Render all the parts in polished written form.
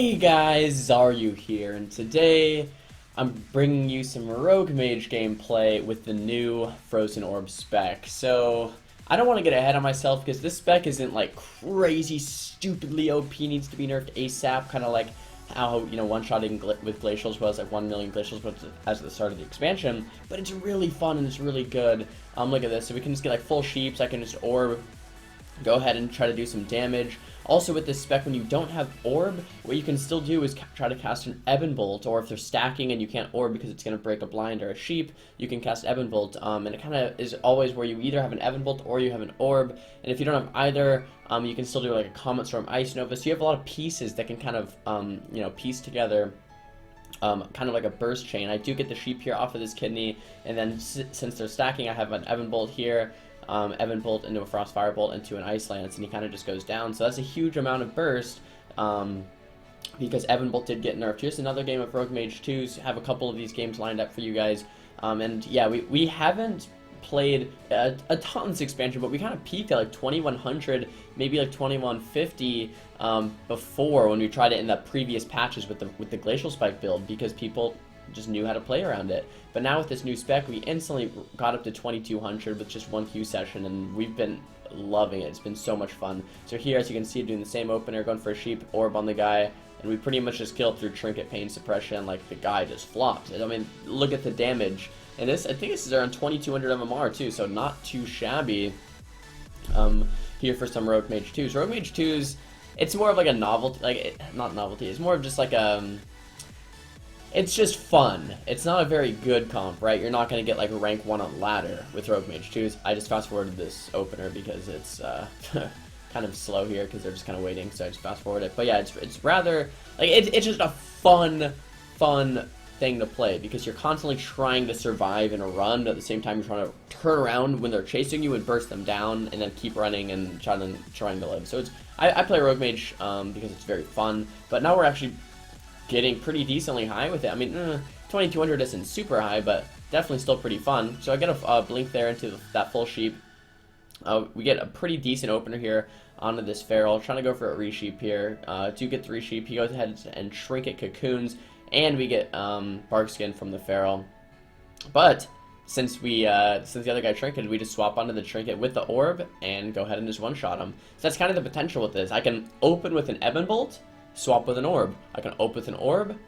Hey guys, Xaryu here, and today I'm bringing you some Rogue Mage gameplay with the new Frozen Orb spec. So, I don't want to get ahead of myself because this spec isn't like crazy, stupidly OP, needs to be nerfed ASAP, kind of like how, one-shotting with Glacials was, like 1 million Glacials was as the start of the expansion, but it's really fun and it's really good. Look at this, so we can just get like full sheeps, I can just orb, go ahead and try to do some damage. Also with this spec, when you don't have orb, what you can still do is try to cast an Ebon Bolt, or if they're stacking and you can't orb because it's going to break a blind or a sheep, you can cast Ebon Bolt, and it kind of is always where you either have an Ebon Bolt or you have an orb, and if you don't have either, you can still do like a Comet Storm, Ice Nova, so you have a lot of pieces that can kind of, piece together kind of like a burst chain. I do get the sheep here off of this kidney, and then since they're stacking, I have an Ebon Bolt here, Ebon Bolt into a Frost Firebolt into an Ice Lance, and he kind of just goes down. So that's a huge amount of burst, because Ebon Bolt did get nerfed. Here's another game of Rogue Mage 2s. Have a couple of these games lined up for you guys. And yeah, we haven't played a ton this expansion, but we kind of peaked at like 2100, maybe like 2150 before, when we tried it in the previous patches with the Glacial Spike build, because people just knew how to play around it. But now with this new spec, we instantly got up to 2200 with just one queue session, and we've been loving it. It's been so much fun. So here, as you can see, doing the same opener, going for a sheep orb on the guy, and we pretty much just killed through trinket pain suppression. Like, the guy just flopped. I mean, look at the damage. And this, I think this is around 2200 MMR too, so not too shabby here for some Rogue Mage 2s. Rogue Mage 2s, it's more of like a novelty, like, not novelty, it's more of just like it's just fun. It's not a very good comp, right? You're not going to get like a rank 1 on ladder with Rogue Mage 2s. I just fast forwarded this opener because it's kind of slow here because they're just kind of waiting, so I just fast forward it. But yeah, it's rather, like, it's just a fun thing to play, because you're constantly trying to survive in a run, but at the same time you're trying to turn around when they're chasing you and burst them down, and then keep running and trying to live. So it's, I play Rogue Mage because it's very fun, but now we're actually getting pretty decently high with it. I mean, 2200 isn't super high, but definitely still pretty fun. So I get a blink there into that full sheep. We get a pretty decent opener here onto this feral. Trying to go for a resheep here. Do get 3 sheep. He goes ahead and trinket cocoons, and we get bark skin from the feral. But since the other guy trinketed, we just swap onto the trinket with the orb and go ahead and just one-shot him. So that's kind of the potential with this. I can open with an Ebon Bolt, swap with an orb. I can open with an orb,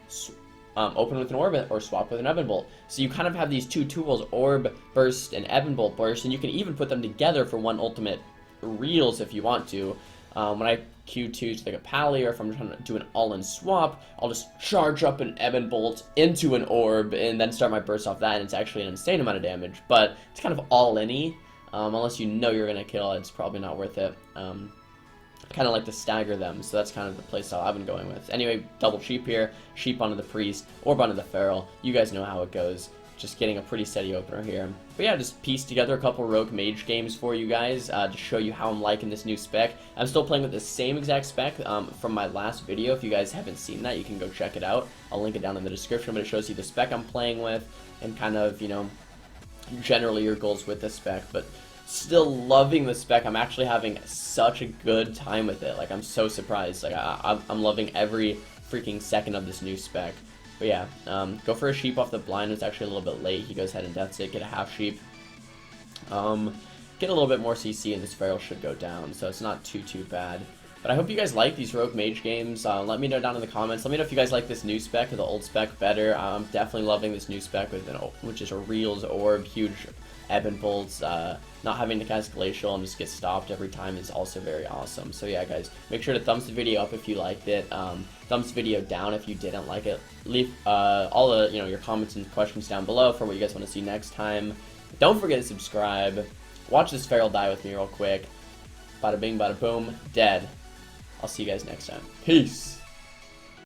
open with an orb, or swap with an Ebon Bolt. So you kind of have these two tools, Orb Burst and Ebon Bolt Burst, and you can even put them together for one ultimate reels if you want to. When I Q2 to like a Pally, or if I'm trying to do an all-in swap, I'll just charge up an Ebon Bolt into an orb and then start my burst off that, and it's actually an insane amount of damage. But it's kind of all-in-y. Unless you know you're going to kill, it's probably not worth it. I kind of like to stagger them, so that's kind of the playstyle I've been going with. Anyway, double sheep here, sheep onto the priest, orb onto the feral. You guys know how it goes. Just getting a pretty steady opener here. But yeah, just pieced together a couple Rogue Mage games for you guys to show you how I'm liking this new spec. I'm still playing with the same exact spec from my last video. If you guys haven't seen that, you can go check it out. I'll link it down in the description, but it shows you the spec I'm playing with and kind of, generally your goals with this spec. But still loving the spec. I'm actually having such a good time with it. Like, I'm so surprised. Like, I'm loving every freaking second of this new spec. But yeah, go for a sheep off the blind. It's actually a little bit late. He goes ahead and deaths it. Get a half sheep. Get a little bit more CC, and this feral should go down. So it's not too bad. But I hope you guys like these Rogue Mage games. Let me know down in the comments. Let me know if you guys like this new spec or the old spec better. I'm definitely loving this new spec with which is a Reels Orb, huge Ebon Bolts. Not having to cast Glacial and just get stopped every time is also very awesome. So yeah, guys, make sure to thumbs the video up if you liked it. Thumbs the video down if you didn't like it. Leave all the your comments and questions down below for what you guys want to see next time. Don't forget to subscribe. Watch this feral die with me real quick. Bada bing, bada boom, dead. I'll see you guys next time. Peace.